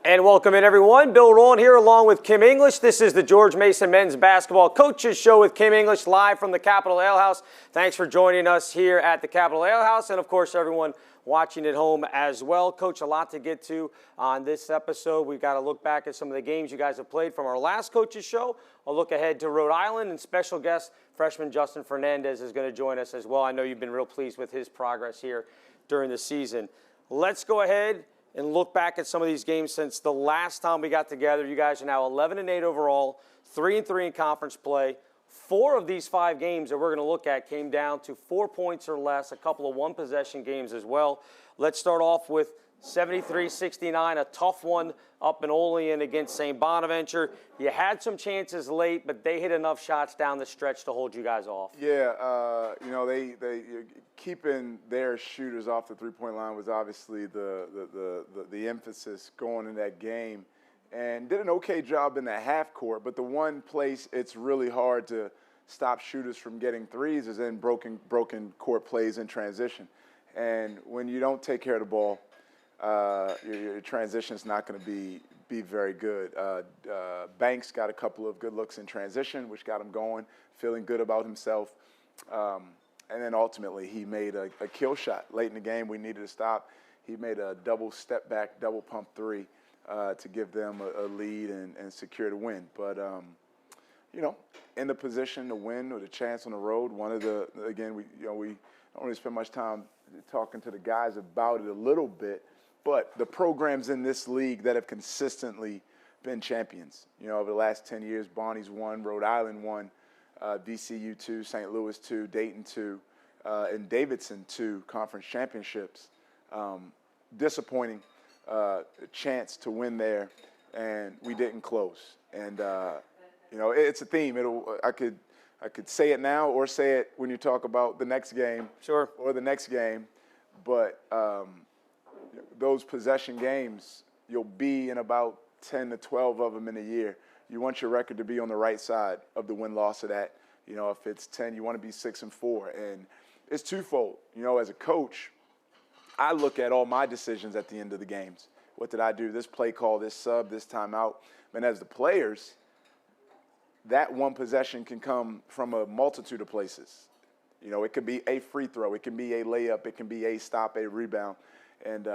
And welcome in, everyone. Bill Rowland here along with Kim English. This is the George Mason Men's Basketball Coaches Show with Kim English live from the Capitol Ale House. Thanks for joining us here at the Capitol Ale House, and of course everyone watching at home as well. Coach, a lot to get to on this episode. We've got to look back at some of the games you guys have played from our last Coaches Show. A look ahead to Rhode Island, and special guest freshman Justin Fernandez is going to join us as well. I know you've been real pleased with his progress here during the season. Let's go ahead and look back at some of these games since the last time we got together. You guys are now 11-8 overall, 3-3 in conference play. 4 of these 5 games that we're going to look at came down to 4 points or less, a couple of one-possession games as well. Let's start off with 73-69, a tough one up in Olean against St. Bonaventure. You had some chances late, but they hit enough shots down the stretch to hold you guys off. Yeah, they keeping their shooters off the three-point line was obviously the emphasis going in that game, and did an okay job in the half court. But the one place it's really hard to stop shooters from getting threes is in broken court plays in transition, and when you don't take care of the ball, your transition is not going to be very good. Banks got a couple of good looks in transition, which got him going, feeling good about himself. And then ultimately he made a kill shot late in the game. We needed to stop. He made a double step back, double pump three to give them a lead and secure the win. But in the position to win with a chance on the road, again, we don't really spend much time talking to the guys about it a little bit. But the programs in this league that have consistently been champions, over the last 10 years, Bonnie's won, Rhode Island won, VCU 2, St. Louis 2, Dayton 2, and Davidson 2 conference championships. Disappointing chance to win there, and we didn't close. And it's a theme. I could say it now or say it when you talk about the next game, sure, or the next game, but. Those possession games, you'll be in about 10 to 12 of them in a year. You want your record to be on the right side of the win-loss of that. If it's 10, you want to be 6-4. And it's twofold. As a coach, I look at all my decisions at the end of the games. What did I do? This play call, this sub, this timeout. And as the players, that one possession can come from a multitude of places. It could be a free throw. It can be a layup. It can be a stop, a rebound. And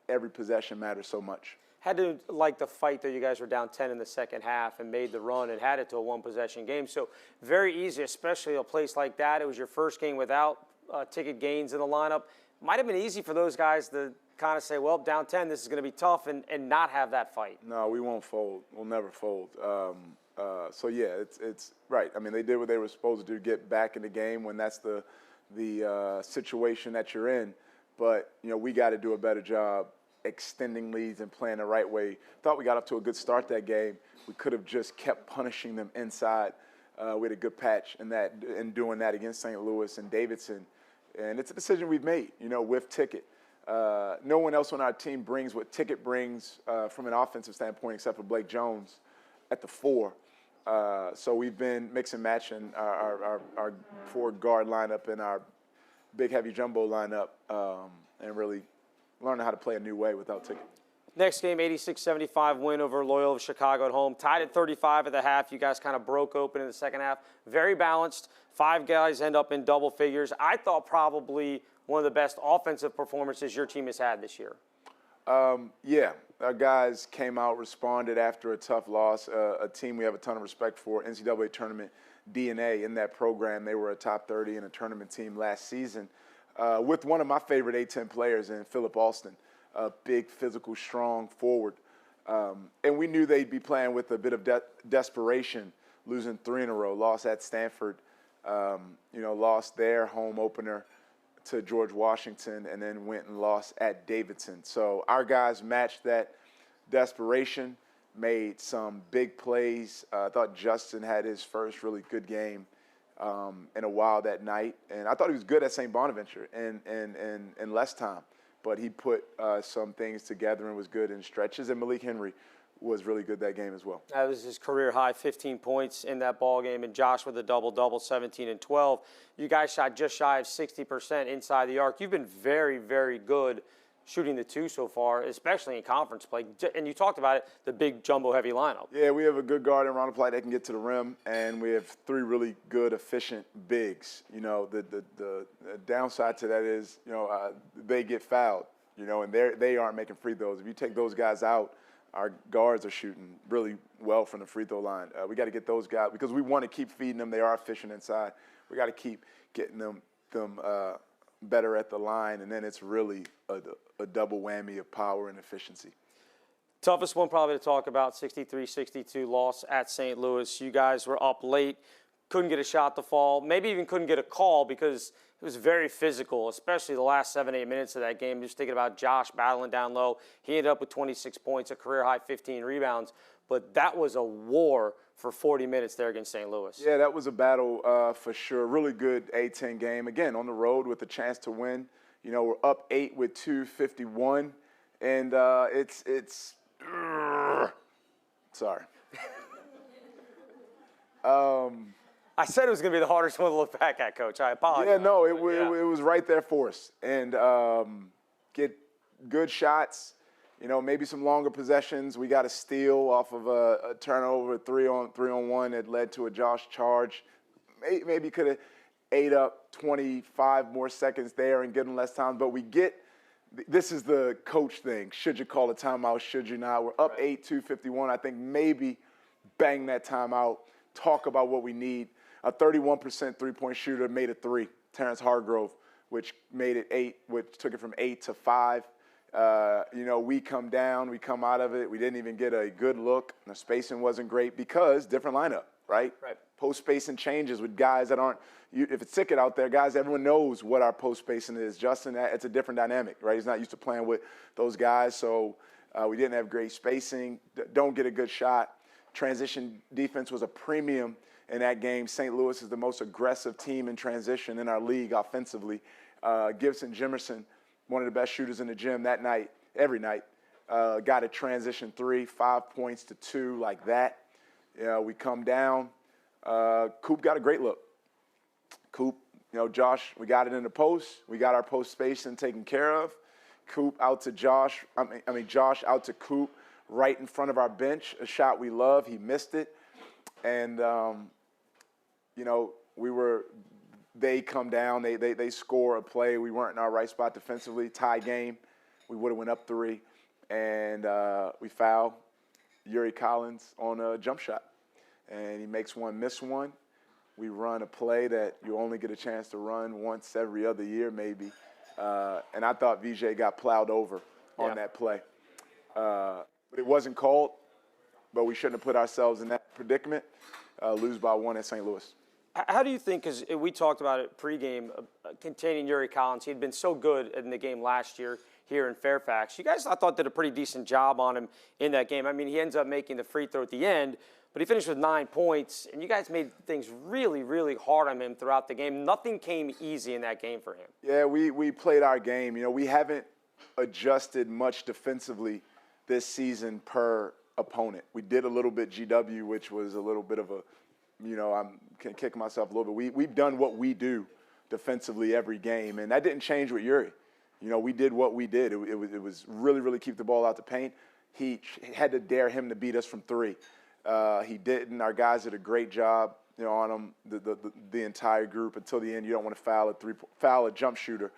every possession matters so much. Had to like the fight that you guys were down 10 in the second half and made the run and had it to a one-possession game. So very easy, especially a place like that. It was your first game without Ticket Gaines in the lineup. Might have been easy for those guys to kind of say, well, down 10, this is going to be tough, and not have that fight. No, we won't fold. We'll never fold. So, yeah, it's right. I mean, they did what they were supposed to do, get back in the game when that's the situation that you're in. But, we got to do a better job extending leads and playing the right way. Thought we got up to a good start that game. We could have just kept punishing them inside. We had a good patch in doing that against St. Louis and Davidson. And it's a decision we've made, with Ticket. No one else on our team brings what Ticket brings from an offensive standpoint except for Blake Jones at the 4. So we've been mix and matching our forward guard lineup and our big heavy jumbo lineup, and really learning how to play a new way without Ticket. Next game, 86-75 win over Loyola Chicago at home. Tied at 35 at the half. You guys kind of broke open in the second half. Very balanced. 5 guys end up in double figures. I thought probably one of the best offensive performances your team has had this year. Yeah, our guys came out, responded after a tough loss. A team we have a ton of respect for, NCAA tournament DNA in that program. They were a top 30 in a tournament team last season with one of my favorite A-10 players in Philip Alston, a big, physical, strong forward. And we knew they'd be playing with a bit of desperation, losing 3 in a row, lost at Stanford, lost their home opener to George Washington, and then went and lost at Davidson. So our guys matched that desperation, made some big plays. I thought Justin had his first really good game in a while that night. And I thought he was good at St. Bonaventure in less time. But he put some things together and was good in stretches. And Malik Henry was really good that game as well. That was his career high, 15 points in that ball game. And Josh with a double-double, 17 and 12. You guys shot just shy of 60% inside the arc. You've been very, very good shooting the two so far, especially in conference play. And you talked about it, the big jumbo heavy lineup. Yeah, we have a good guard in Ronald Plite that can get to the rim, and we have 3 really good, efficient bigs. You know, the downside to that is, they get fouled, and they aren't making free throws. If you take those guys out, our guards are shooting really well from the free throw line. We got to get those guys, because we want to keep feeding them. They are efficient inside. We got to keep getting them better at the line, and then it's really a double whammy of power and efficiency. Toughest one probably to talk about, 63-62 loss at St. Louis. You guys were up late, couldn't get a shot to fall, maybe even couldn't get a call because it was very physical, especially the last 7-8 minutes of that game. Just thinking about Josh battling down low. He ended up with 26 points, a career-high 15 rebounds, but that was a war for 40 minutes there against St. Louis. Yeah, that was a battle for sure. Really good A-10 game. Again, on the road with a chance to win. We're up 8 with 2:51, and it's sorry. I said it was going to be the hardest one to look back at, Coach. I apologize. Yeah, no, it was right there for us. And get good shots, maybe some longer possessions. We got a steal off of a turnover, 3-on-1 that led to a Josh charge. Maybe could have ate up 25 more seconds there and given less time. But this is the coach thing. Should you call a timeout? Should you not? We're up 8, 2:51. I think maybe bang that timeout, talk about what we need. A 31% three-point shooter made a 3, Terrence Hargrove, which made it 8, which took it from 8 to 5. We come down, we come out of it. We didn't even get a good look. The spacing wasn't great because different lineup, right? Right. Post spacing changes with guys that aren't. If it's Ticket out there, guys, everyone knows what our post spacing is. Justin, it's a different dynamic, right? He's not used to playing with those guys, so we didn't have great spacing. Don't get a good shot. Transition defense was a premium in that game. St. Louis is the most aggressive team in transition in our league offensively. Gibson Jimerson, one of the best shooters in the gym that night, every night, got a transition 3, 5 points to 2 like that. We come down. Coop got a great look. Coop, Josh, we got it in the post. We got our post spacing taken care of. Coop out to Josh. Josh out to Coop right in front of our bench, a shot we love. He missed it. And, they come down. They score a play. We weren't in our right spot defensively. Tie game. We would have went up 3. And we foul Yuri Collins on a jump shot. And he makes one, miss one. We run a play that you only get a chance to run once every other year maybe. And I thought VJ got plowed over on that play. But it wasn't called, but we shouldn't have put ourselves in that predicament. Lose by 1 at St. Louis. How do you think, because we talked about it pregame, containing Yuri Collins. He had been so good in the game last year here in Fairfax. You guys, I thought, did a pretty decent job on him in that game. He ends up making the free throw at the end, but he finished with 9 points, and you guys made things really, really hard on him throughout the game. Nothing came easy in that game for him. Yeah, we played our game. We haven't adjusted much defensively this season per opponent. We did a little bit GW, which was a little bit of a, I'm kicking myself a little bit. We've done what we do defensively every game, and that didn't change with Yuri. We did what we did. It was really, really keep the ball out the paint. He had to dare him to beat us from 3. He didn't. Our guys did a great job, on him, the entire group until the end. You don't want to foul a jump shooter.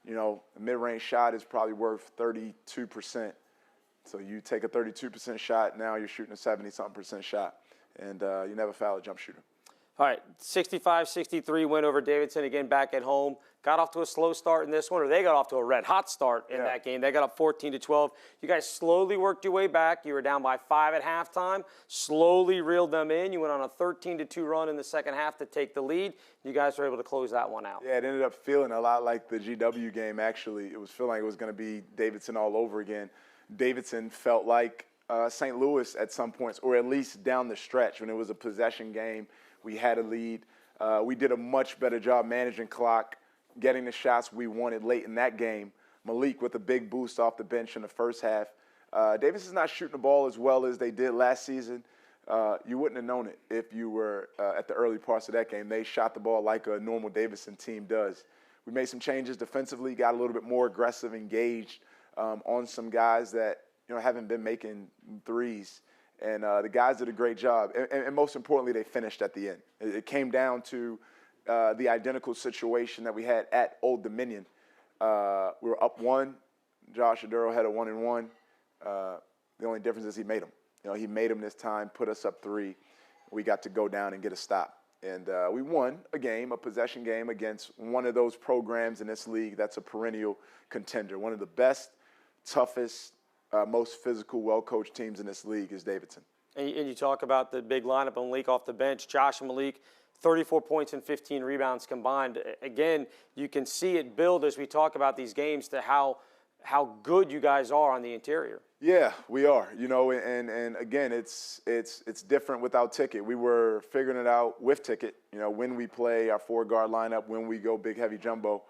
A mid-range shot is probably worth 32%. So you take a 32% shot, now you're shooting a 70-something% shot, and you never foul a jump shooter. All right, 65-63 win over Davidson, again back at home. Got off to a slow start in this one, or they got off to a red-hot start in that game. They got up 14-12. You guys slowly worked your way back. You were down by 5 at halftime, slowly reeled them in. You went on a 13-2 run in the second half to take the lead. You guys were able to close that one out. Yeah, it ended up feeling a lot like the GW game, actually. It was feeling like it was going to be Davidson all over again. Davidson felt like St. Louis at some points, or at least down the stretch when it was a possession game. We had a lead. We did a much better job managing clock, getting the shots we wanted late in that game. Malik with a big boost off the bench in the first half. Davis is not shooting the ball as well as they did last season. You wouldn't have known it if you were at the early parts of that game. They shot the ball like a normal Davidson team does. We made some changes defensively, got a little bit more aggressive, engaged on some guys that haven't been making threes. And the guys did a great job. And most importantly, they finished at the end. It came down to the identical situation that we had at Old Dominion. We were up one. Josh Aduro had a 1-and-1. The only difference is he made them. He made them this time, put us up 3. We got to go down and get a stop. And we won a game, a possession game against one of those programs in this league that's a perennial contender. One of the best, toughest, most physical, well-coached teams in this league is Davidson. And you talk about the big lineup on Malik off the bench. Josh and Malik, 34 points and 15 rebounds combined. Again, you can see it build as we talk about these games to how good you guys are on the interior. Yeah, we are. And again, it's different without Ticket. We were figuring it out with Ticket. When we play our 4-guard lineup, when we go big, heavy jumbo,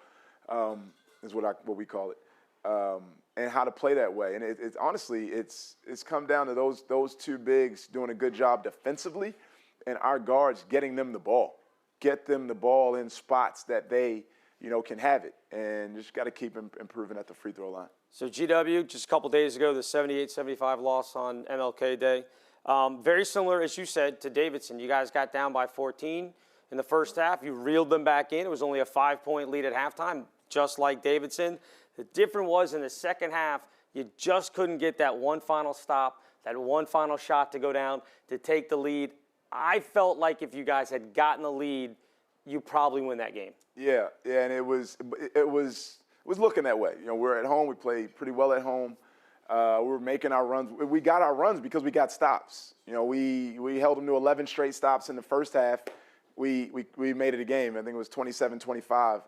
is what we call it. And how to play that way. And it's honestly, it's come down to those 2 bigs doing a good job defensively, and our guards getting them the ball. Get them the ball in spots that they, can have it. And just got to keep improving at the free throw line. So GW, just a couple days ago, the 78-75 loss on MLK Day. Very similar, as you said, to Davidson. You guys got down by 14 in the first half. You reeled them back in. It was only a 5-point lead at halftime, just like Davidson. The difference was in the second half, you just couldn't get that one final stop, that one final shot to go down to take the lead. I felt like if you guys had gotten the lead, you probably win that game. Yeah, and it was looking that way. We're at home. We played pretty well at home. We were making our runs. We got our runs because we got stops. We held them to 11 straight stops in the first half. We made it a game. I think it was 27-25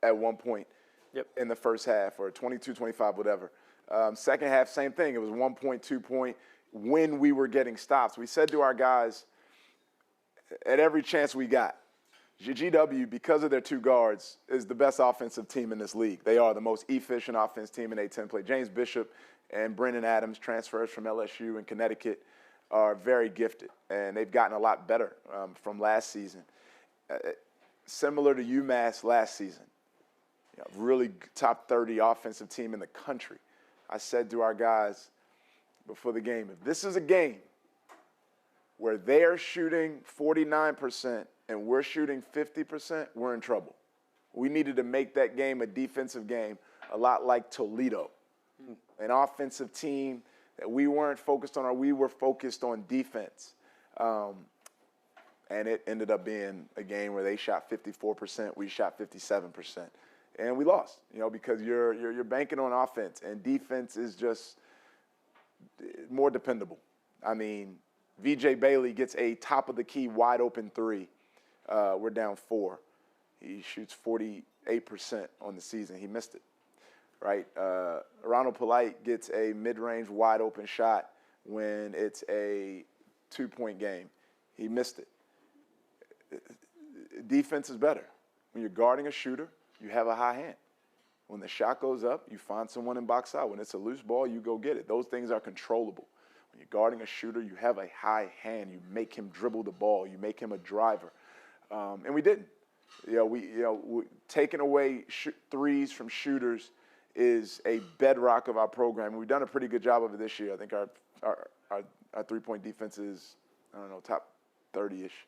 at one point. Yep. In the first half, or 22-25, whatever. Second half, same thing. It was 1 point, 2 point when we were getting stops. We said to our guys at every chance we got, GW, because of their 2 guards, is the best offensive team in this league. They are the most efficient offense team in A-10 play. James Bishop and Brendan Adams, transfers from LSU and Connecticut, are very gifted, and they've gotten a lot better from last season. Similar to UMass last season. Really top 30 offensive team in the country. I said to our guys before the game, if this is a game where they're shooting 49% and we're shooting 50%, we're in trouble. We needed to make that game a defensive game, a lot like Toledo. An offensive team that we weren't focused on, or we were focused on defense. And it ended up being a game where they shot 54%, we shot 57%. And we lost, because you're banking on offense, and defense is just more dependable. I mean, VJ Bailey gets a top-of-the-key wide-open 3. We're down 4. He shoots 48% on the season. He missed it, right? Ronald Polite gets a mid-range wide-open shot when it's a 2-point game. He missed it. Defense is better. When you're guarding a shooter, you have a high hand. When the shot goes up, you find someone in box out. When it's a loose ball, you go get it. Those things are controllable. When you're guarding a shooter, you have a high hand. You make him dribble the ball. You make him a driver. And we didn't. Taking away threes from shooters is a bedrock of our program. We've done a pretty good job of it this year. I think our three-point defense is, top 30-ish.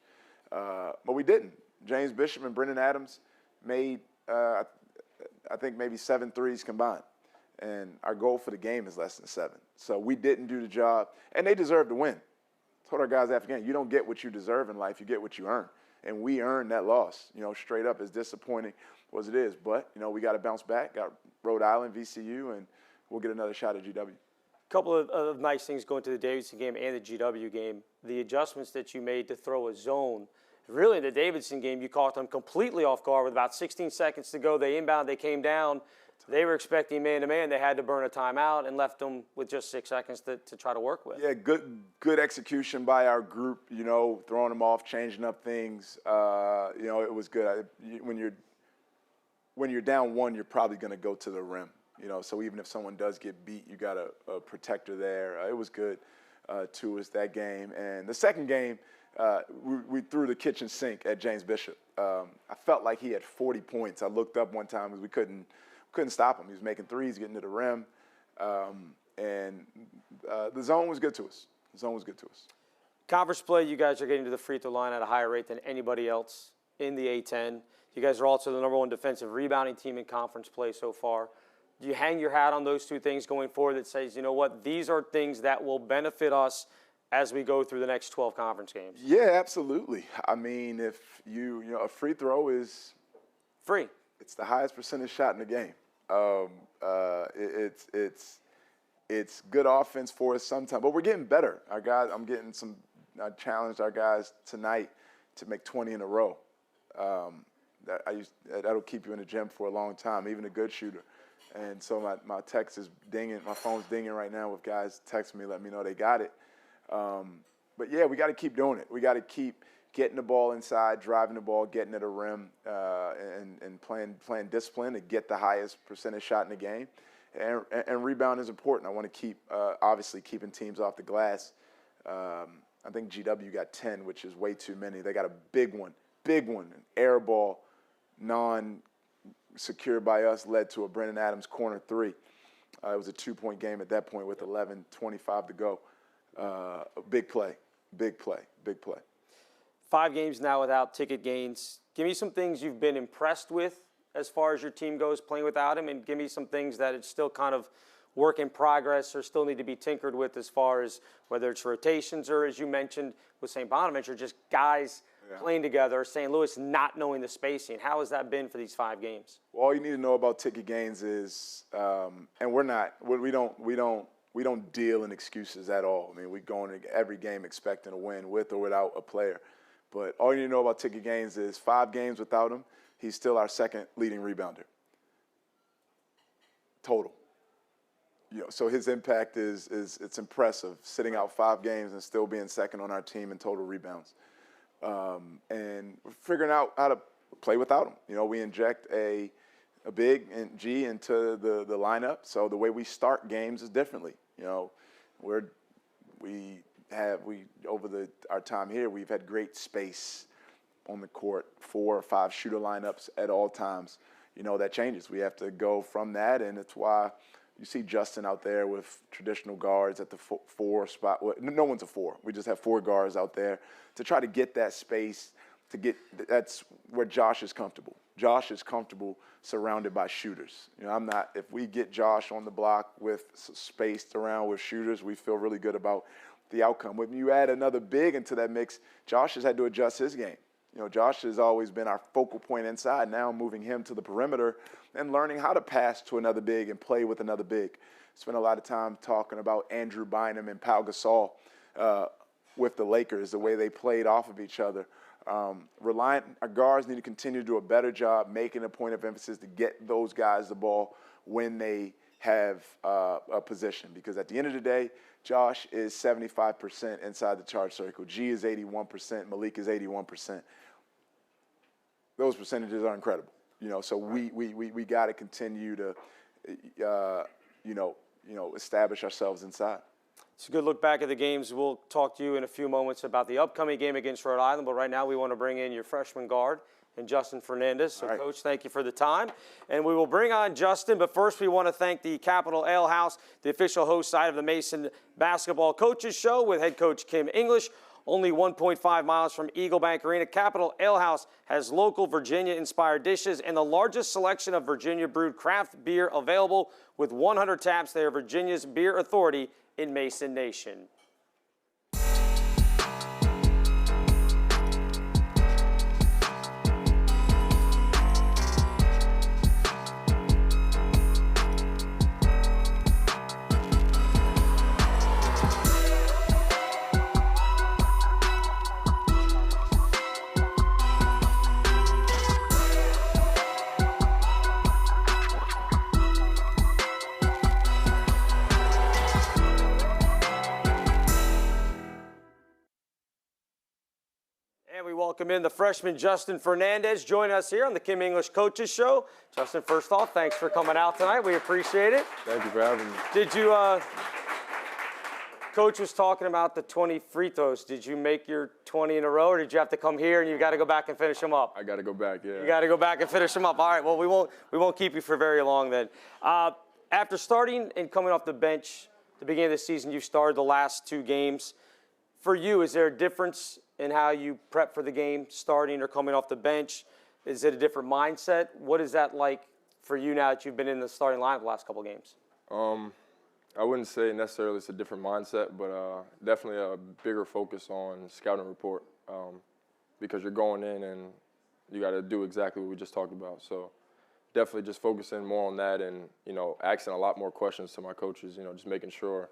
But we didn't. James Bishop and Brendan Adams made I think maybe 7 threes combined. And our goal for the game is less than 7. So we didn't do the job, and they deserve to win. I told our guys after the game, you don't get what you deserve in life, you get what you earn. And we earned that loss, straight up, as disappointing as it is. But, we got to bounce back, got Rhode Island, VCU, and we'll get another shot at GW. A couple of nice things going to the Davidson game and the GW game. The adjustments that you made to throw a zone. Really, in the Davidson game, you caught them completely off guard with about 16 seconds to go. They inbound, they came down. They were expecting man-to-man. They had to burn a timeout and left them with just 6 seconds to try to work with. Yeah, good execution by our group, throwing them off, changing up things. It was good. When you're down 1, you're probably going to go to the rim. So even if someone does get beat, you got a protector there. It was good to us, that game. And the second game, we threw the kitchen sink at James Bishop. I felt like he had 40 points. I looked up one time because we couldn't couldn't stop him. He was making threes, getting to the rim, and the zone was good to us. The zone was good to us. Conference play, you guys are getting to the free throw line at a higher rate than anybody else in the A-10. You guys are also the #1 defensive rebounding team in conference play so far. Do you hang your hat on those two things going forward that says, you know what, these are things that will benefit us as we go through the next 12 conference games? Yeah, absolutely. I mean, if you know, a free throw is Free. it's the highest percentage shot in the game. It's good offense for us sometimes, but we're getting better. Our guys, I challenged our guys tonight to make 20 in a row. That'll keep you in the gym for a long time, even a good shooter. And so my text is dinging, my phone's dinging right now with guys texting me, let me know they got it. But yeah, we got to keep doing it. We got to keep getting the ball inside, driving the ball, getting to the rim, and playing discipline to get the highest percentage shot in the game. And rebound is important. I want to keep, obviously, keeping teams off the glass. I think GW got 10, which is way too many. They got a big one, an air ball, non-secured by us, led to a Brendan Adams corner three. It was a 2-point game at that point with 11:25 to go. Big play. 5 games now without Ticket Gaines. Give me some things you've been impressed with as far as your team goes playing without him, and give me some things that it's still kind of work in progress or still need to be tinkered with as far as whether it's rotations or, as you mentioned with St. Bonaventure, just guys playing together, St. Louis not knowing the spacing. How has that been for these 5 games? Well, all you need to know about Ticket Gaines is, and we don't deal in excuses at all. I mean, we go into every game expecting to win with or without a player. But all you need to know about Ticket Gaines is 5 games without him, he's still our second leading rebounder. Total. You know, so his impact is it's impressive, sitting out 5 games and still being second on our team in total rebounds. And we're figuring out how to play without him. You know, we inject a big and G into the lineup, so the way we start games is differently. You know, over our time here, we've had great space on the court, 4 or 5 shooter lineups at all times. You know, that changes. We have to go from that, and it's why you see Justin out there with traditional guards at the 4 spot. Well, no one's a 4. We just have 4 guards out there to try to get that space. That's where Josh is comfortable. Josh is comfortable surrounded by shooters. You know, if we get Josh on the block with spaced around with shooters, we feel really good about the outcome. When you add another big into that mix, Josh has had to adjust his game. You know, Josh has always been our focal point inside. Now moving him to the perimeter and learning how to pass to another big and play with another big. Spent a lot of time talking about Andrew Bynum and Pau Gasol with the Lakers, the way they played off of each other. Our guards need to continue to do a better job making a point of emphasis to get those guys the ball when they have a position. Because at the end of the day, Josh is 75% inside the charge circle. G is 81%. Malik is 81%. Those percentages are incredible. You know, so we got to continue to, establish ourselves inside. It's a good look back at the games. We'll talk to you in a few moments about the upcoming game against Rhode Island, but right now we want to bring in your freshman guard and Justin Fernandez. So, right. Coach, thank you for the time. And we will bring on Justin, but first we want to thank the Capital Ale House, the official host side of the Mason Basketball Coaches Show with head coach Kim English. Only 1.5 miles from Eagle Bank Arena, Capital Ale House has local Virginia-inspired dishes and the largest selection of Virginia-brewed craft beer available. With 100 taps, they are Virginia's beer authority in Mason Nation. And we welcome in the freshman Justin Fernandez. Join us here on the Kim English Coaches Show. Justin, first off, thanks for coming out tonight. We appreciate it. Thank you for having me. Did you Coach was talking about the 20 free throws. Did you make your 20 in a row, or did you have to come here and you got to go back and finish them up? I got to go back, yeah. You got to go back and finish them up. All right, well, we won't keep you for very long then. After starting and coming off the bench at the beginning of the season, you started the last 2 games. For you, is there a difference in how you prep for the game, starting or coming off the bench? Is it a different mindset? What is that like for you now that you've been in the starting lineup the last couple of games? I wouldn't say necessarily it's a different mindset, but definitely a bigger focus on scouting report because you're going in and you got to do exactly what we just talked about. So definitely just focusing more on that and, asking a lot more questions to my coaches, just making sure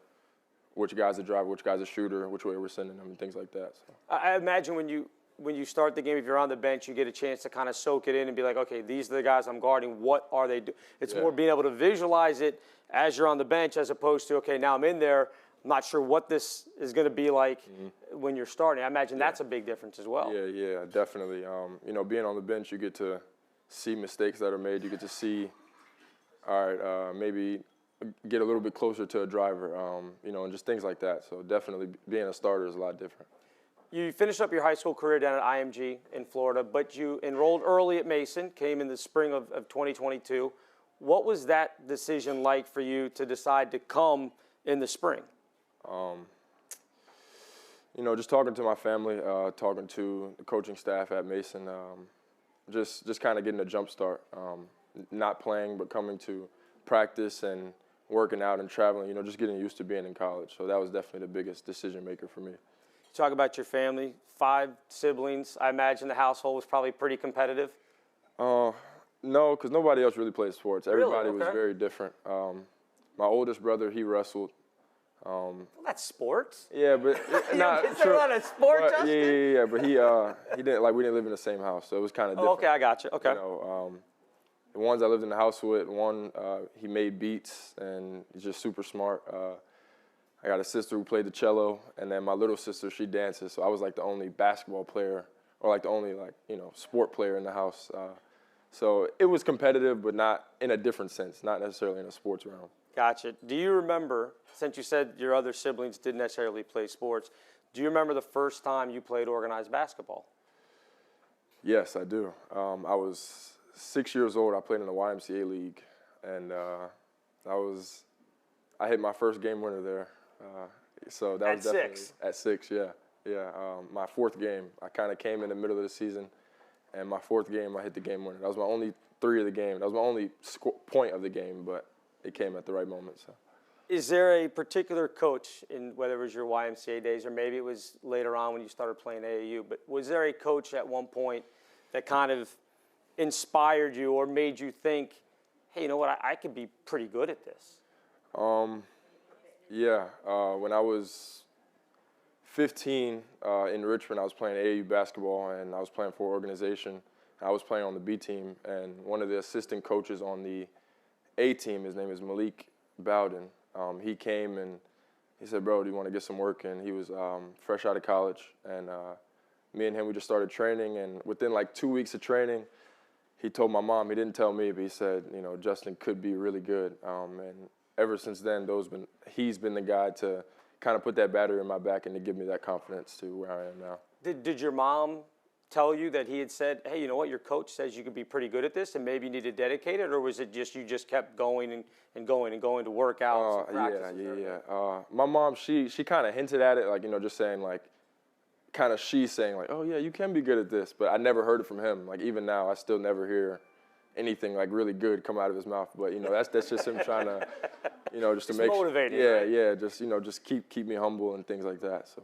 which guy's a driver, which guy's a shooter, which way we're sending them and things like that. So. I imagine when you start the game, if you're on the bench, you get a chance to kind of soak it in and be like, okay, these are the guys I'm guarding. What are they doing? It's more being able to visualize it as you're on the bench as opposed to, okay, now I'm in there. I'm not sure what this is going to be like when you're starting. I imagine that's a big difference as well. Yeah, definitely. Being on the bench, you get to see mistakes that are made. You get to see, all right, maybe get a little bit closer to a driver, and just things like that. So definitely being a starter is a lot different. You finished up your high school career down at IMG in Florida, but you enrolled early at Mason, came in the spring of 2022. What was that decision like for you to decide to come in the spring? Just talking to my family, talking to the coaching staff at Mason, just kind of getting a jump start. Not playing, but coming to practice and working out and traveling, just getting used to being in college. So that was definitely the biggest decision maker for me. Talk about your family, 5 siblings. I imagine the household was probably pretty competitive. No, because nobody else really played sports. Everybody Really? was very different. My oldest brother, he wrestled. Well, that's sports. Yeah, but Not consider that a sport, but, Justin? yeah, but he didn't we didn't live in the same house, so it was kind of different. Okay, I got you. Okay. The ones I lived in the house with, one he made beats and he's just super smart. I got a sister who played the cello, and then my little sister, she dances. So I was like the only basketball player, or like the only sport player in the house. So it was competitive, but not in a different sense, not necessarily in a sports realm. Gotcha. Do you remember, since you said your other siblings didn't necessarily play sports, do you remember the first time you played organized basketball? Yes, I do. I was 6 years old. I played in the YMCA league, and I hit my first game winner there. So that At was definitely 6? At 6, yeah. My 4th game, I kind of came in the middle of the season, and my 4th game, I hit the game winner. That was my only 3 of the game. That was my only point of the game, but it came at the right moment. So. Is there a particular coach, in whether it was your YMCA days or maybe it was later on when you started playing AAU, but was there a coach at one point that kind of inspired you or made you think, hey, you know what, I could be pretty good at this? Yeah, when I was 15 in Richmond, I was playing AAU basketball, and I was playing for an organization. I was playing on the B team, and one of the assistant coaches on the A team, his name is Malik Bowden. He came and he said, bro, do you want to get some work? And he was fresh out of college, and me and him, we just started training, and within like 2 weeks of training, he told my mom, he didn't tell me, but he said, Justin could be really good. And ever since then, he's been the guy to kind of put that battery in my back and to give me that confidence to where I am now. Did your mom tell you that he had said, hey, you know what, your coach says you could be pretty good at this and maybe you need to dedicate it, or was it just you just kept going and going to workouts and practices? Yeah. My mom, she kind of hinted at it, just saying she's saying oh yeah, you can be good at this, but I never heard it from him. Even now, I still never hear anything really good come out of his mouth. But that's just him trying to, just to make motivating. Yeah, just keep me humble and things like that. So.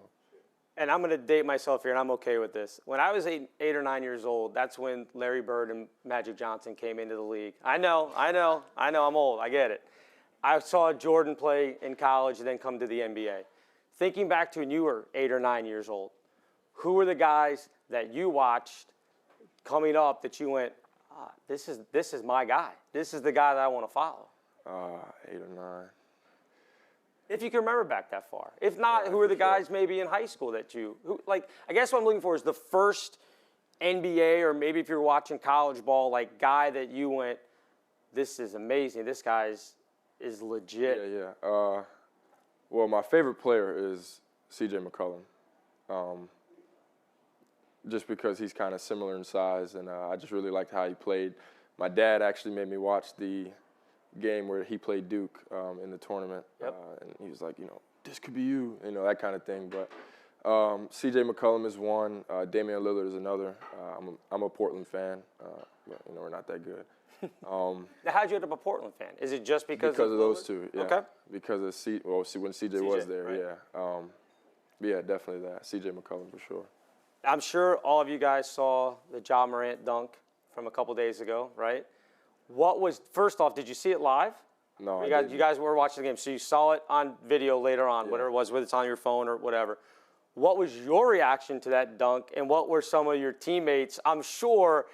And I'm going to date myself here, and I'm okay with this. When I was 8 or 9 years old, that's when Larry Bird and Magic Johnson came into the league. I know, I'm old. I get it. I saw Jordan play in college and then come to the NBA. Thinking back to when you were 8 or 9 years old, who were the guys that you watched coming up that you went, this is my guy. This is the guy that I want to follow? 8 or 9. If you can remember back that far. If not, who are the guys maybe in high school that I guess what I'm looking for is the first NBA, or maybe if you're watching college ball, guy that you went, this is amazing. This guy is legit. Yeah. Well, my favorite player is C.J. McCollum, just because he's kind of similar in size, and I just really liked how he played. My dad actually made me watch the game where he played Duke in the tournament, and he was like, this could be you, that kind of thing. But C.J. McCollum is one. Damian Lillard is another. I'm a Portland fan, but we're not that good. Now, how'd you end up a Portland fan? Is it just because of those two? Yeah. Okay. Because of when CJ was there, right. yeah. Yeah, definitely that. C.J. McCollum for sure. I'm sure all of you guys saw the Ja Morant dunk from a couple days ago, right? First off, did you see it live? No, You guys were watching the game, so you saw it on video later on, whatever it was, whether it's on your phone or whatever. What was your reaction to that dunk, and what were some of your teammates? I'm sure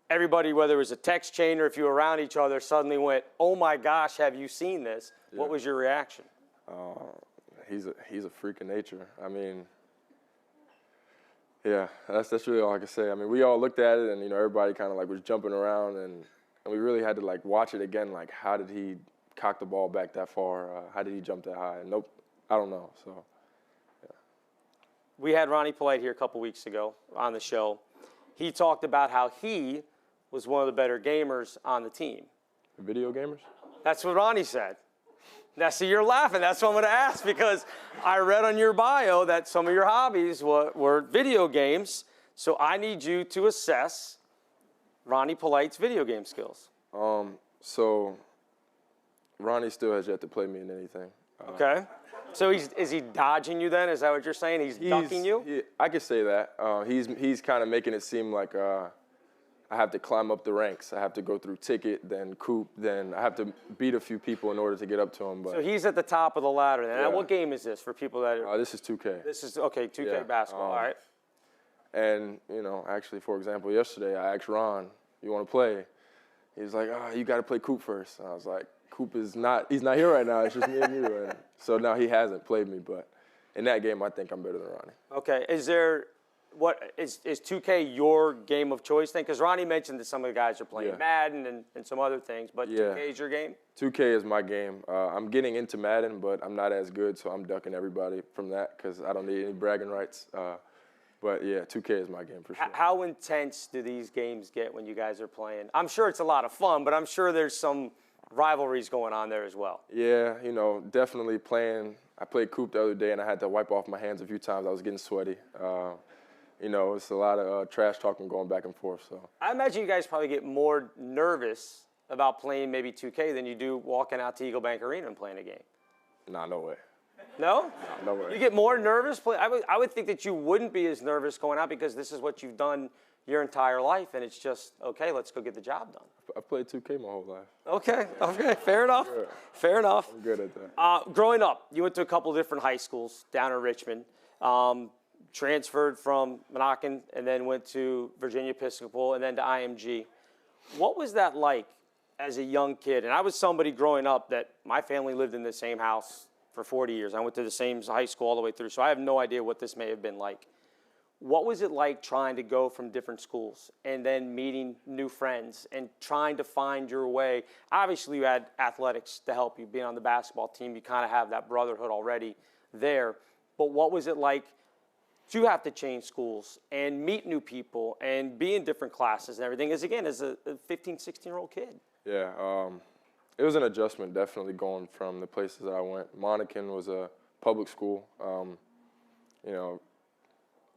everybody, whether it was a text chain or if you were around each other, suddenly went, "Oh my gosh, have you seen this?" Yeah. What was your reaction? He's a freak of nature. I mean, yeah, that's really all I can say. I mean, we all looked at it, and everybody kind of like was jumping around, and we really had to like watch it again. Like, how did he cock the ball back that far? How did he jump that high? Nope, I don't know. So, yeah. We had Ronnie Polite here a couple weeks ago on the show. He talked about how he was one of the better gamers on the team. Video gamers? That's what Ronnie said. Now, see, you're laughing. That's what I'm going to ask, because I read on your bio that some of your hobbies were video games. So I need you to assess Ronnie Polite's video game skills. So Ronnie still has yet to play me in anything. Okay. So is he dodging you then? Is that what you're saying? He's ducking you? I could say that. He's kind of making it seem like I have to climb up the ranks. I have to go through ticket, then Coop, then I have to beat a few people in order to get up to him. But so he's at the top of the ladder then. Yeah. Now, what game is this for people that are? This is 2K. This is, okay, 2K basketball, all right. And, actually, for example, yesterday I asked Ron, you want to play? He was like, you got to play Coop first. And I was like, Coop he's not here right now. It's just me and you. And so now he hasn't played me, but in that game I think I'm better than Ronnie. Okay, is 2K your game of choice then? Because Ronnie mentioned that some of the guys are playing Madden and some other things, but 2K is your game? 2K is my game. I'm getting into Madden, but I'm not as good, so I'm ducking everybody from that because I don't need any bragging rights. But yeah, 2K is my game for sure. How intense do these games get when you guys are playing? I'm sure it's a lot of fun, but I'm sure there's some rivalries going on there as well. Yeah, definitely playing. I played Coop the other day, and I had to wipe off my hands a few times. I was getting sweaty. It's a lot of trash talking going back and forth. So I imagine you guys probably get more nervous about playing maybe 2K than you do walking out to Eagle Bank Arena and playing a game. Nah, no way. No? No way. You get more nervous? I would think that you wouldn't be as nervous going out because this is what you've done your entire life, and it's just, okay, let's go get the job done. I've played 2K my whole life. Okay, fair enough. Sure. Fair enough. I'm good at that. Growing up, you went to a couple different high schools down in Richmond, transferred from Monacan, and then went to Virginia Episcopal, and then to IMG. What was that like as a young kid? And I was somebody growing up that my family lived in the same house for 40 years. I went to the same high school all the way through, so I have no idea what this may have been like. What was it like trying to go from different schools and then meeting new friends and trying to find your way? Obviously, you had athletics to help you. Being on the basketball team, you kind of have that brotherhood already there. But what was it like to have to change schools and meet new people and be in different classes and everything, as a 15, 16-year-old kid? Yeah, it was an adjustment, definitely, going from the places that I went. Monacan was a public school.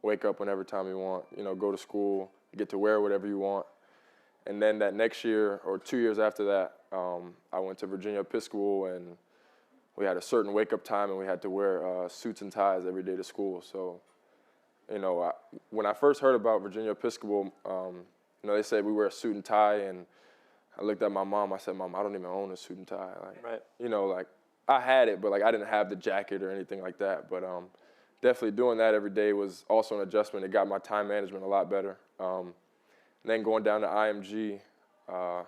Wake up whenever time you want, go to school, get to wear whatever you want. And then that next year or 2 years after that, I went to Virginia Episcopal, and we had a certain wake-up time, and we had to wear suits and ties every day to school. So, when I first heard about Virginia Episcopal, they said we wear a suit and tie, and I looked at my mom. I said, "Mom, I don't even own a suit and tie." Right. I had it, but I didn't have the jacket or anything like that. But definitely doing that every day was also an adjustment. It got my time management a lot better. And then going down to IMG, that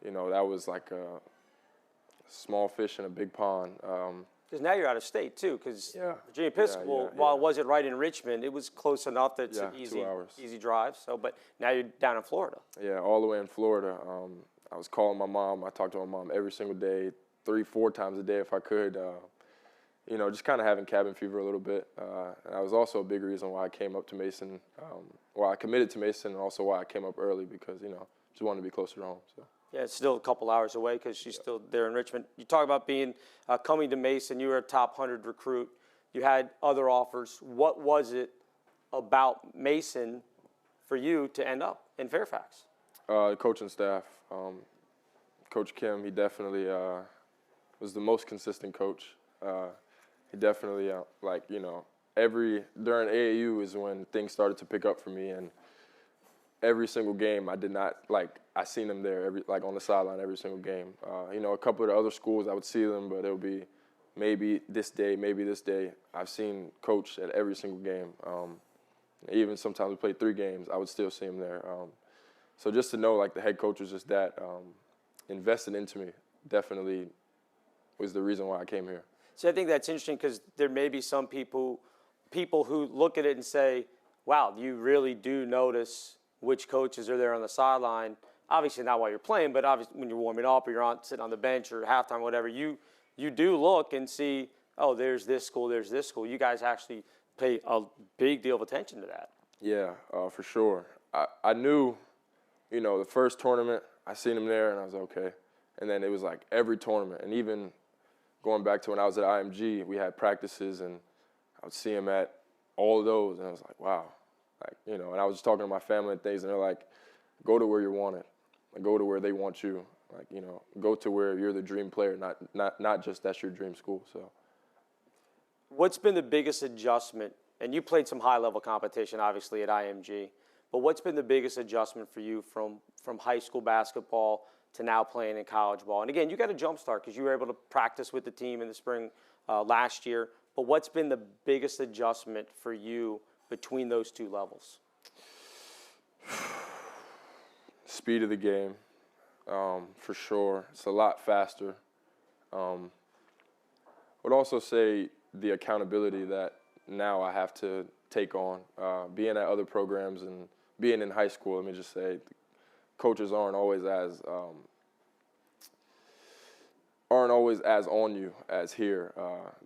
was like a small fish in a big pond. Because now you're out of state, too, because Virginia Episcopal, while it wasn't right in Richmond, it was close enough that it's an 2 hours. easy drive. So, but now you're down in Florida. Yeah, all the way in Florida. I was calling my mom. I talked to my mom every single day, 3-4 times a day if I could. you know, just kind of having cabin fever a little bit. And that was also a big reason why I came up to Mason, why I committed to Mason, and also why I came up early because, you know, just wanted to be closer to home. So. Yeah, it's still a couple hours away because she's still there in Richmond. You talk about being coming to Mason. You were a top 100 recruit. You had other offers. What was it about Mason for you to end up in Fairfax? Coaching staff. Coach Kim, he definitely was the most consistent coach. He definitely, like, you know, during AAU is when things started to pick up for me, and every single game I seen him there on the sideline every single game. You know, a couple of the other schools I would see them, but it would be maybe this day, maybe this day. I've seen Coach at every single game. Even sometimes we played 3 games, I would still see him there. So just to know, like, the head coach was just that invested into me definitely was the reason why I came here. So I think that's interesting because there may be some people who look at it and say, wow, you really do notice which coaches are there on the sideline. Obviously not while you're playing, but obviously when you're warming up or sitting on the bench or halftime, whatever, you do look and see, oh, there's this school, there's this school. You guys actually pay a big deal of attention to that. Yeah, for sure. I knew, you know, the first tournament, I seen him there and I was okay. And then it was like every tournament. And even going back to when I was at IMG, we had practices and I would see him at all of those. And I was like, wow. Like, you know, and I was just talking to my family and things, and they're like, go to where you're wanted. Like, go to where they want you. Like, you know, go to where you're the dream player, not just that's your dream school. So, what's been the biggest adjustment? And you played some high-level competition, obviously, at IMG. But what's been the biggest adjustment for you from high school basketball to now playing in college ball? And again, you got a jump start because you were able to practice with the team in the spring last year. But what's been the biggest adjustment for you between those two levels? Speed of the game, for sure. It's a lot faster. I would also say the accountability that now I have to take on. Being at other programs and being in high school, let me just say, coaches aren't always as on you as here.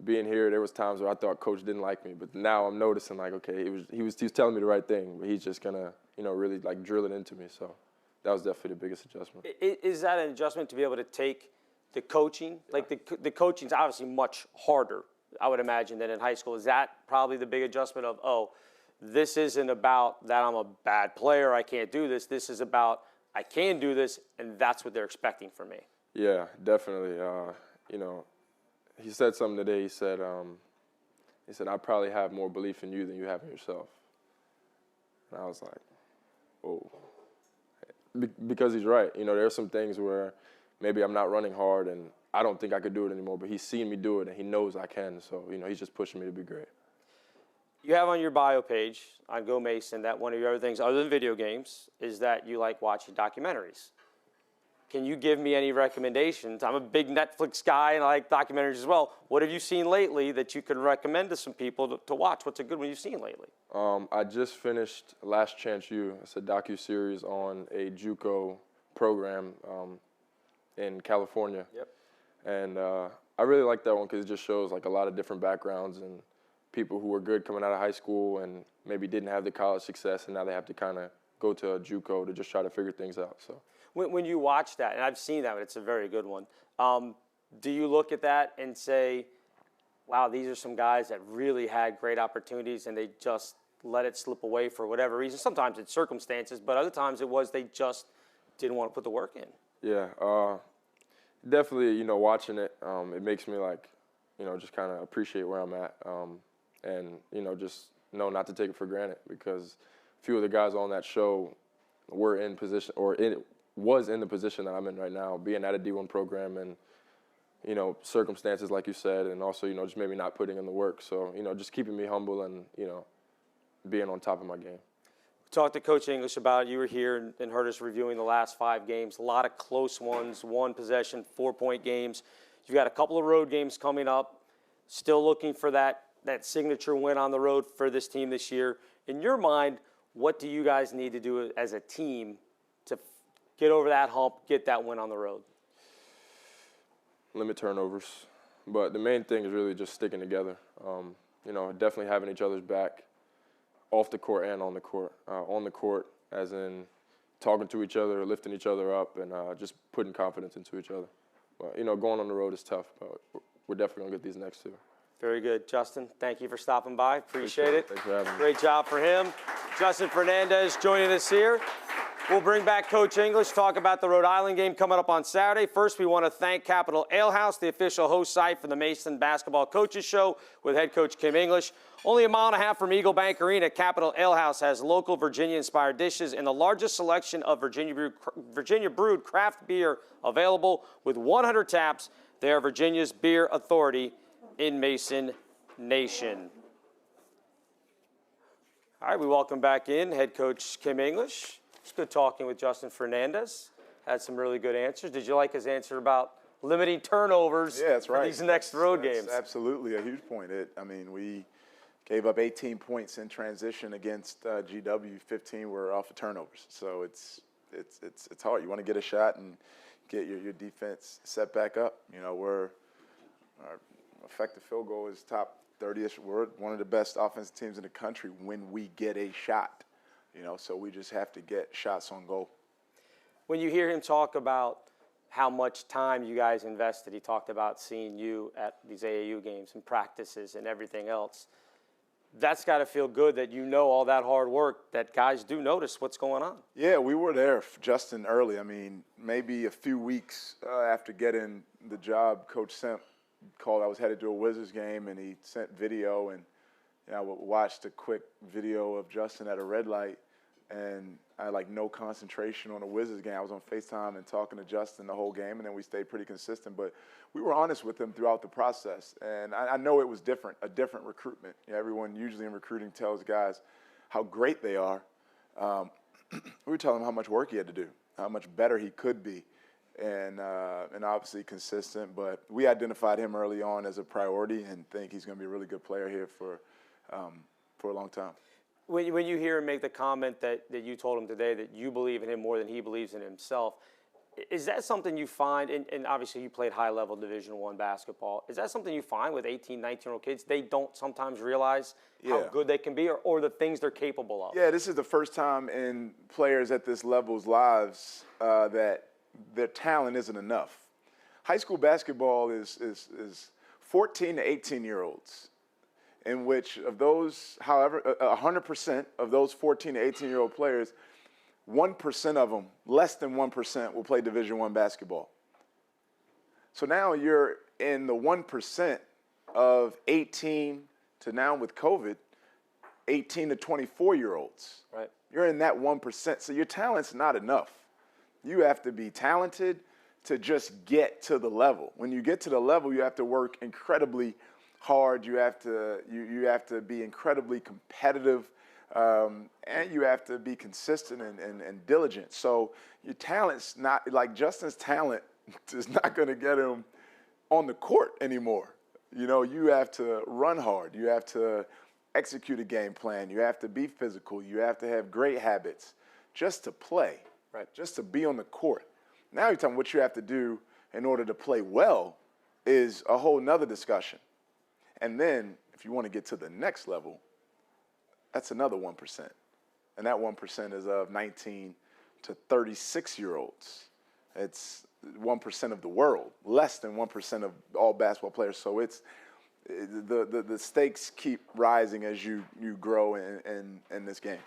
Being here, there was times where I thought Coach didn't like me, but now I'm noticing, like, okay, he was telling me the right thing, but he's just gonna, you know, really like drill it into me. So that was definitely the biggest adjustment. Is that an adjustment to be able to take the coaching? Yeah. Like the coaching's obviously much harder, I would imagine, than in high school. Is that probably the big adjustment of, oh, this isn't about that I'm a bad player, I can't do this. This is about I can do this, and that's what they're expecting from me. Yeah, definitely. You know, he said something today. He said, I probably have more belief in you than you have in yourself. And I was like, oh. Because he's right. You know, there are some things where maybe I'm not running hard and I don't think I could do it anymore, but he's seen me do it and he knows I can. So, you know, he's just pushing me to be great. You have on your bio page on Go Mason that one of your other things, other than video games, is that you like watching documentaries. Can you give me any recommendations? I'm a big Netflix guy and I like documentaries as well. What have you seen lately that you can recommend to some people to watch? What's a good one you've seen lately? I just finished Last Chance U. It's a docuseries on a JUCO program in California. Yep. And I really like that one because it just shows like a lot of different backgrounds and people who were good coming out of high school and maybe didn't have the college success, and now they have to kind of go to a JUCO to just try to figure things out. So. When you watch that, and I've seen that, but it's a very good one, do you look at that and say, wow, these are some guys that really had great opportunities and they just let it slip away for whatever reason? Sometimes it's circumstances, but other times it was they just didn't want to put the work in. Yeah, definitely, you know, watching it, it makes me like, you know, just kind of appreciate where I'm at and, you know, just know not to take it for granted because a few of the guys on that show were in position was in the position that I'm in right now, being at a D1 program and, you know, circumstances like you said, and also, you know, just maybe not putting in the work. So, you know, just keeping me humble and, you know, being on top of my game. Talked to Coach English about it. You were here and heard us reviewing the last 5 games. A lot of close ones, 1 possession, 4-point games. You've got a couple of road games coming up. Still looking for that signature win on the road for this team this year. In your mind, what do you guys need to do as a team to get over that hump, get that win on the road? Limit turnovers. But the main thing is really just sticking together. Definitely having each other's back off the court and on the court. On the court, as in talking to each other, lifting each other up, and just putting confidence into each other. But, going on the road is tough, but we're definitely going to get these next two. Very good. Justin, thank you for stopping by. Appreciate it. Thanks for having me. Great job for him. Justin Fernandez joining us here. We'll bring back Coach English, talk about the Rhode Island game coming up on Saturday. First, we want to thank Capital Ale House, the official host site for the Mason Basketball Coaches Show with head coach Kim English. Only a mile and a half from Eagle Bank Arena, Capital Ale House has local Virginia-inspired dishes and the largest selection of Virginia-brewed craft beer available with 100 taps. They are Virginia's beer authority in Mason Nation. All right, we welcome back in head coach Kim English. It's good talking with Justin Fernandez. Had some really good answers. Did you like his answer about limiting turnovers for these next road games? Absolutely a huge point. We gave up 18 points in transition against GW. 15 were off of turnovers. So it's hard. You want to get a shot and get your defense set back up. Our effective field goal is top 30ish. We're one of the best offensive teams in the country when we get a shot. So we just have to get shots on goal. When you hear him talk about how much time you guys invested, he talked about seeing you at these AAU games and practices and everything else. That's got to feel good that all that hard work, that guys do notice what's going on. Yeah, we were there, Justin, early. Maybe a few weeks after getting the job, Coach Semp called. I was headed to a Wizards game, and he sent video, and I watched a quick video of Justin at a red light, and I had no concentration on a Wizards game. I was on FaceTime and talking to Justin the whole game, and then we stayed pretty consistent. But we were honest with him throughout the process, and I know it was a different recruitment. Everyone usually in recruiting tells guys how great they are. We were telling him how much work he had to do, how much better he could be, and obviously consistent. But we identified him early on as a priority and think he's going to be a really good player here for a long time. When you hear him make the comment that you told him today that you believe in him more than he believes in himself, is that something you find, and obviously you played high-level Division I basketball, is that something you find with 18, 19-year-old kids? They don't sometimes realize how good they can be or the things they're capable of? Yeah, this is the first time in players at this level's lives that their talent isn't enough. High school basketball is 14 to 18-year-olds. In which of those, however, 100% of those 14 to 18-year-old players, 1% of them, less than 1%, will play Division I basketball. So now you're in the 1% of 18 to now with COVID, 18 to 24-year-olds. Right. You're in that 1%. So your talent's not enough. You have to be talented to just get to the level. When you get to the level, you have to work incredibly hard. You have to be incredibly competitive, and you have to be consistent and diligent. So your talent's not, Justin's talent is not going to get him on the court anymore. You have to run hard. You have to execute a game plan. You have to be physical. You have to have great habits just to play, right? Just to be on the court. Now you're talking what you have to do in order to play well is a whole nother discussion. And then, if you want to get to the next level, that's another 1%. And that 1% is of 19 to 36-year-olds. It's 1% of the world, less than 1% of all basketball players. So it's the stakes keep rising as you grow in this game.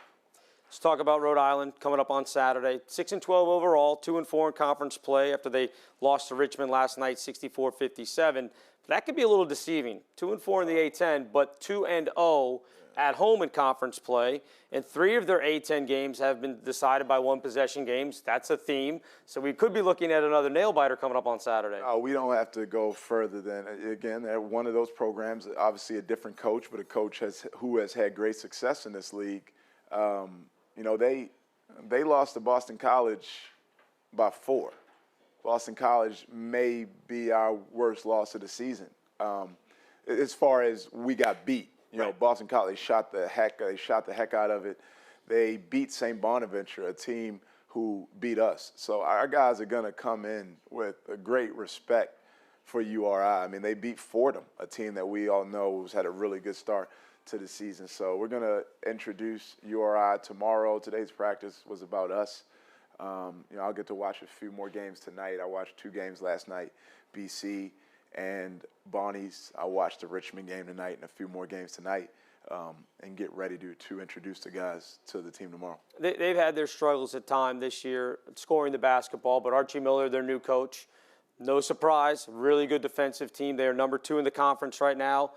Let's talk about Rhode Island coming up on Saturday. 6-12 overall, 2-4 in conference play after they lost to Richmond last night, 64-57. That could be a little deceiving. 2-4 in the A-10, but 2-0 at home in conference play. And 3 of their A-10 games have been decided by one-possession games. That's a theme. So we could be looking at another nail-biter coming up on Saturday. We don't have to go further than, again, they're one of those programs, obviously a different coach, but a coach who has had great success in this league. They lost to Boston College by 4. Boston College may be our worst loss of the season. As far as we got beat, Boston College shot the heck out of it. They beat St. Bonaventure, a team who beat us. So our guys are going to come in with a great respect for URI. I mean, they beat Fordham, a team that we all know has had a really good start to the season. So we're going to introduce URI tomorrow. Today's practice was about us. I'll get to watch a few more games tonight. I watched 2 games last night, BC and Bonnie's. I watched the Richmond game tonight and a few more games tonight, and get ready to introduce the guys to the team tomorrow. They've had their struggles at time this year scoring the basketball, but Archie Miller, their new coach, no surprise, really good defensive team. They are number 2 in the conference right now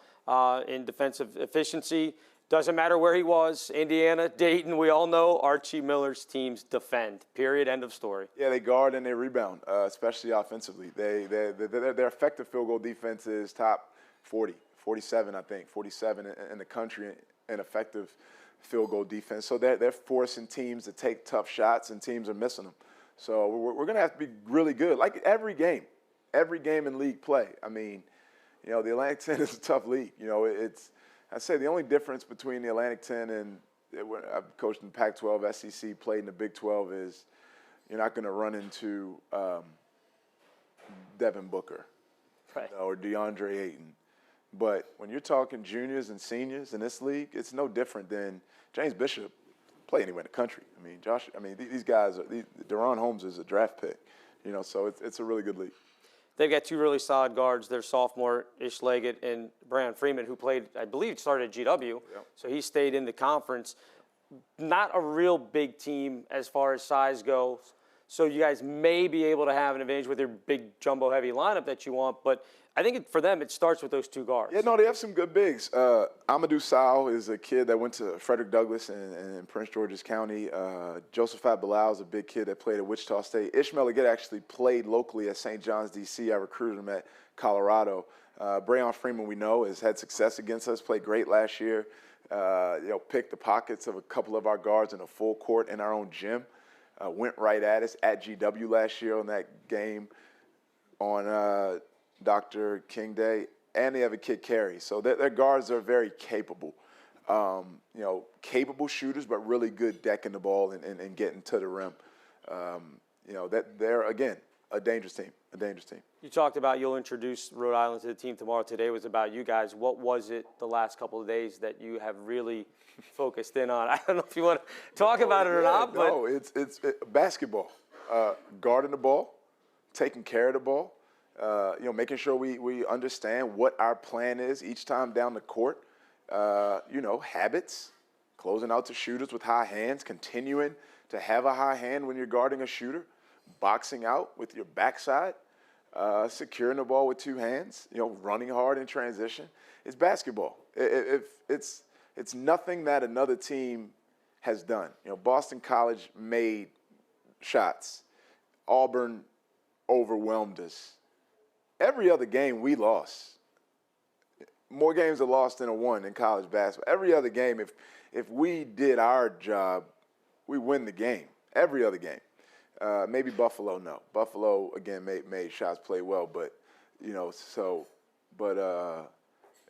in defensive efficiency. Doesn't matter where he was, Indiana, Dayton, we all know Archie Miller's teams defend, period, end of story. Yeah, they guard and they rebound, especially offensively. Their effective field goal defense is top 40, 47, I think, 47 in the country in effective field goal defense. So they're forcing teams to take tough shots, and teams are missing them. So we're going to have to be really good, like every game in league play. I mean, the Atlantic 10 is a tough league. I'd say the only difference between the Atlantic 10 and when I've coached in Pac-12, SEC, played in the Big 12 is you're not going to run into Devin Booker, Right. or DeAndre Ayton. But when you're talking juniors and seniors in this league, it's no different than James Bishop play anywhere in the country. These guys, Deron Holmes is a draft pick, so it's a really good league. They've got 2 really solid guards. Their sophomore, Ish Leggett, and Brian Freeman, who played, I believe, started at GW. Yep. So he stayed in the conference. Not a real big team as far as size goes. So you guys may be able to have an advantage with your big jumbo heavy lineup that you want. But I think for them, it starts with those 2 guards. Yeah, no, they have some good bigs. Amadou Sal is a kid that went to Frederick Douglass in Prince George's County. Josephat Bilal is a big kid that played at Wichita State. Ishmael Leggett actually played locally at St. John's, D.C. I recruited him at Colorado. Brayon Freeman, we know, has had success against us, played great last year. Picked the pockets of a couple of our guards in a full court in our own gym. Went right at us at GW last year on that game on Dr. King Day, and they have a kid Carey. So their guards are very capable. Capable shooters, but really good decking the ball and getting to the rim. That they're, again, a dangerous team. You talked about you'll introduce Rhode Island to the team tomorrow. Today was about you guys. What was it the last couple of days that you have really focused in on? I don't know if you want to talk about it or not. But No, it's basketball. Guarding the ball, taking care of the ball, making sure we understand what our plan is each time down the court. Habits, closing out to shooters with high hands, continuing to have a high hand when you're guarding a shooter, boxing out with your backside, securing the ball with 2 hands, running hard in transition. It's basketball. It's nothing that another team has done. Boston College made shots. Auburn overwhelmed us. Every other game we lost. More games are lost than are won in college basketball. Every other game, if we did our job, we win the game. Every other game. Maybe Buffalo, no. Buffalo, again, made shots, play well, but,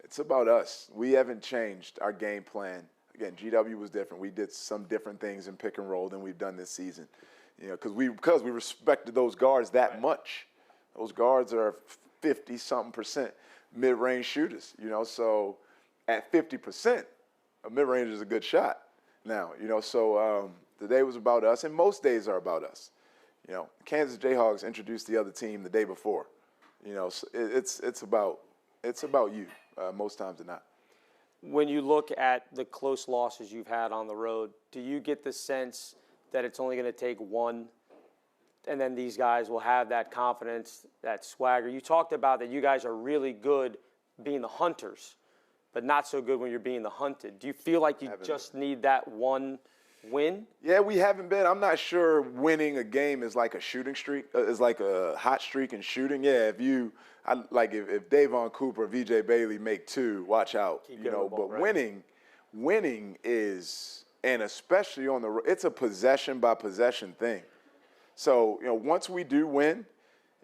it's about us. We haven't changed our game plan. Again, GW was different. We did some different things in pick and roll than we've done this season, because we respected those guards that much. Those guards are 50-something% mid-range shooters, so at 50%, a mid-range is a good shot now, so today was about us, and most days are about us. Kansas Jayhawks introduced the other team the day before, so it's about you most times than not. when you look at the close losses you've had on the road, do you get the sense that it's only going to take one and then these guys will have that confidence, that swagger? You talked about that you guys are really good being the hunters, but not so good when you're being the hunted. Do you feel like you just need that one win? Yeah, we haven't been. I'm not sure winning a game is like a shooting streak, is like a hot streak in shooting. Yeah, if Davon Cooper, VJ Bailey make two, watch out. But right. winning is, and especially on the, it's a possession by possession thing. So, once we do win,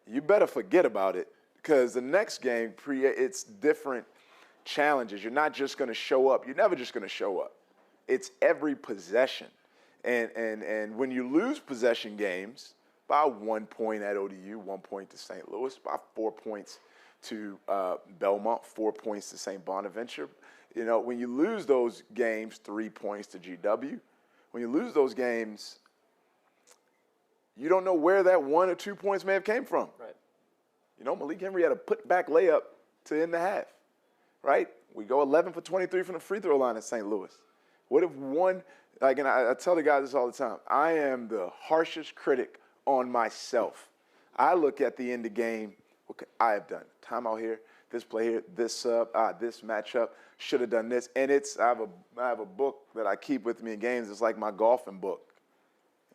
you better forget about it, because the next game, it's different challenges. You're not just going to show up. You're never just going to show up. It's every possession. And when you lose possession games by 1 point at ODU, 1 point to St. Louis, by 4 points to Belmont, 4 points to St. Bonaventure. You know, when you lose those games, 3 points to GW, when you lose those games, you don't know where that 1 or 2 points may have came from. Right. You know, Malik Henry had a put-back layup to end the half, right? We go 11 for 23 from the free throw line at St. Louis. What if one, like, and I tell the guys this all the time, I am the harshest critic on myself. I look at the end of the game, what could I have done? Timeout here, this play here, this sub, this matchup, should have done this. And I have a book that I keep with me in games. It's like my golfing book.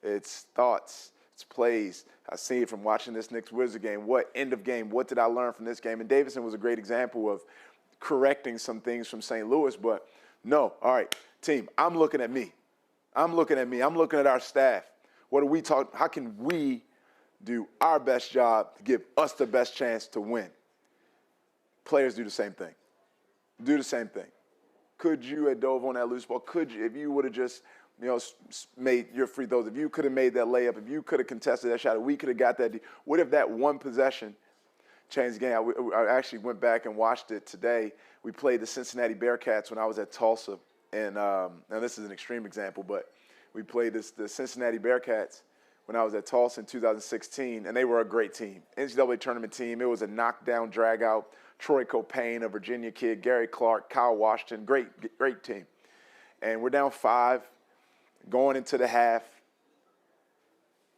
It's thoughts, it's plays. I see it from watching this Knicks Wizards game. What end of game, what did I learn from this game? And Davidson was a great example of correcting some things from St. Louis. But no, all right, team, I'm looking at me. I'm looking at me. I'm looking at our staff. What are we talking? How can we do our best job to give us the best chance to win? Players do the same thing. Do the same thing. Could you have dove on that loose ball? Could you, if you would have just, you know, made your free throws, if you could have made that layup, if you could have contested that shot, if we could have got that, what if that one possession changed the game? I actually went back and watched it today. We played the Cincinnati Bearcats when I was at Tulsa. And now this is an extreme example, but we played the Cincinnati Bearcats when I was at Tulsa in 2016, and they were a great team. NCAA tournament team. It was a knockdown, drag-out. Troy Copain, a Virginia kid, Gary Clark, Kyle Washington, great team. And we're down 5, going into the half.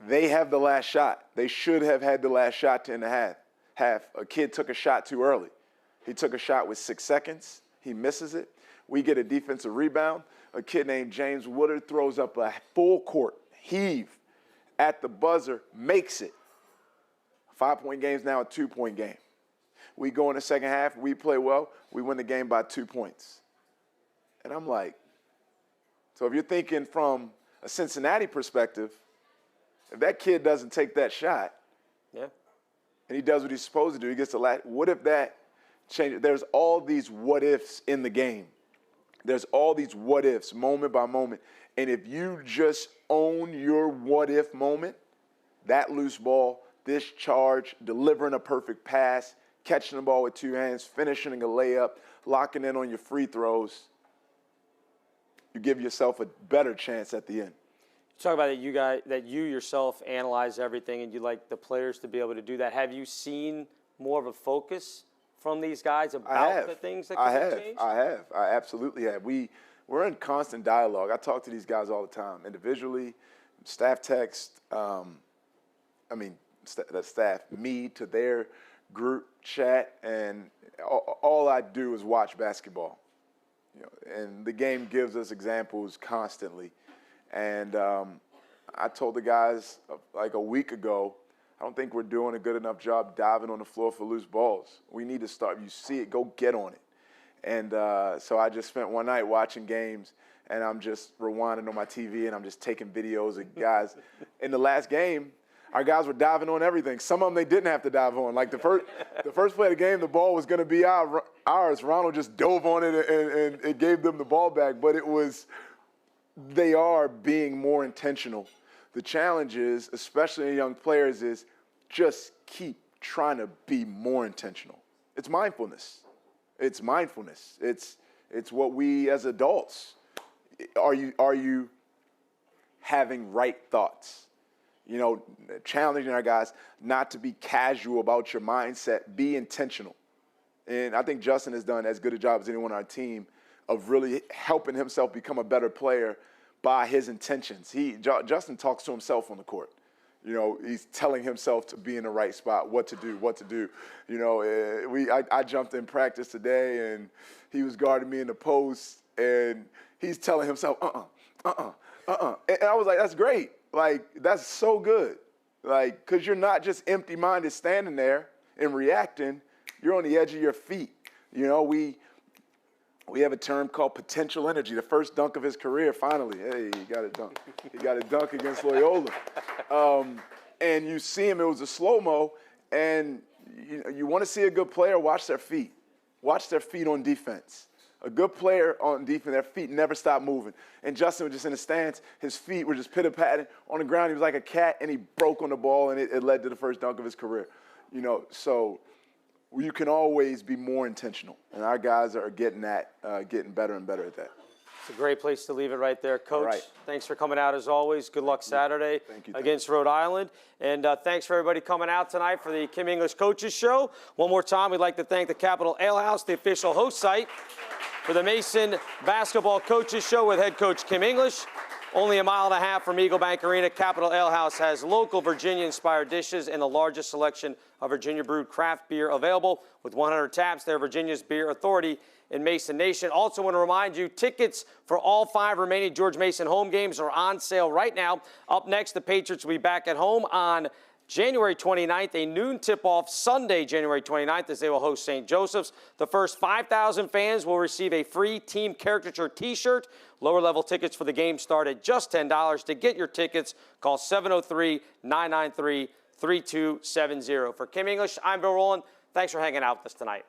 They have the last shot. They should have had the last shot to end the half. A kid took a shot too early. He took a shot with 6 seconds. He misses it. We get a defensive rebound. A kid named James Woodard throws up a full court heave at the buzzer, makes it. 5-point game's now a 2-point game. We go in the second half, we play well, we win the game by 2 points. And I'm like, so if you're thinking from a Cincinnati perspective, if that kid doesn't take that shot, Yeah. and he does what he's supposed to do, he gets the last, what if that changes? There's all these what ifs in the game. There's all these what ifs, moment by moment. And if you just own your what if moment, that loose ball, this charge, delivering a perfect pass, catching the ball with 2 hands, finishing a layup, locking in on your free throws, you give yourself a better chance at the end. You talk about that you yourself analyze everything and you like the players to be able to do that. Have you seen more of a focus from these guys about the things that can be changed? I have. I absolutely have. We're in constant dialogue. I talk to these guys all the time, individually, staff text, the staff, me to their group chat, and all I do is watch basketball. You know, and the game gives us examples constantly. And I told the guys like a week ago, I don't think we're doing a good enough job diving on the floor for loose balls. We need to start. You see it, go get on it. And so I just spent one night watching games, and I'm just rewinding on my TV, and I'm just taking videos of guys. In the last game, our guys were diving on everything. Some of them they didn't have to dive on. Like the first play of the game, the ball was going to be ours. Ronald just dove on it and it gave them the ball back. But they are being more intentional. The challenge is, especially in young players, is just keep trying to be more intentional. It's mindfulness. It's mindfulness. It's what we as adults, are you having right thoughts? You know, challenging our guys not to be casual about your mindset, be intentional. And I think Justin has done as good a job as anyone on our team of really helping himself become a better player by his intentions. Justin talks to himself on the court. You know, he's telling himself to be in the right spot, what to do. You know, I jumped in practice today, and he was guarding me in the post, and he's telling himself, And I was like, that's great. Like, that's so good. Like, because you're not just empty-minded standing there and reacting. You're on the edge of your feet. You know, we have a term called potential energy. The first dunk of his career, finally. Hey, he got a dunk. He got a dunk against Loyola. And you see him, it was a slow-mo, and you want to see a good player, watch their feet. Watch their feet on defense. A good player on defense, their feet never stop moving. And Justin was just in the stance. His feet were just pitter-patting on the ground. He was like a cat, and he broke on the ball, and it led to the first dunk of his career. You know, so you can always be more intentional. And our guys are getting better and better at that. It's a great place to leave it right there. Coach, right. Thanks for coming out as always. Good luck Saturday against Rhode Island. And thanks for everybody coming out tonight for the Kim English Coaches Show. One more time, we'd like to thank the Capital Ale House, the official host site for the Mason Basketball Coaches Show with head coach Kim English. Only a mile and a half from Eagle Bank Arena, Capital Ale House has local Virginia-inspired dishes and the largest selection of Virginia-brewed craft beer available. With 100 taps, they're Virginia's beer authority in Mason Nation. Also want to remind you, tickets for all 5 remaining George Mason home games are on sale right now. Up next, the Patriots will be back at home on January 29th, a noon tip-off Sunday, January 29th, as they will host St. Joseph's. The first 5,000 fans will receive a free team caricature T-shirt. Lower-level tickets for the game start at just $10. To get your tickets, call 703-993-3270. For Kim English, I'm Bill Rowland. Thanks for hanging out with us tonight.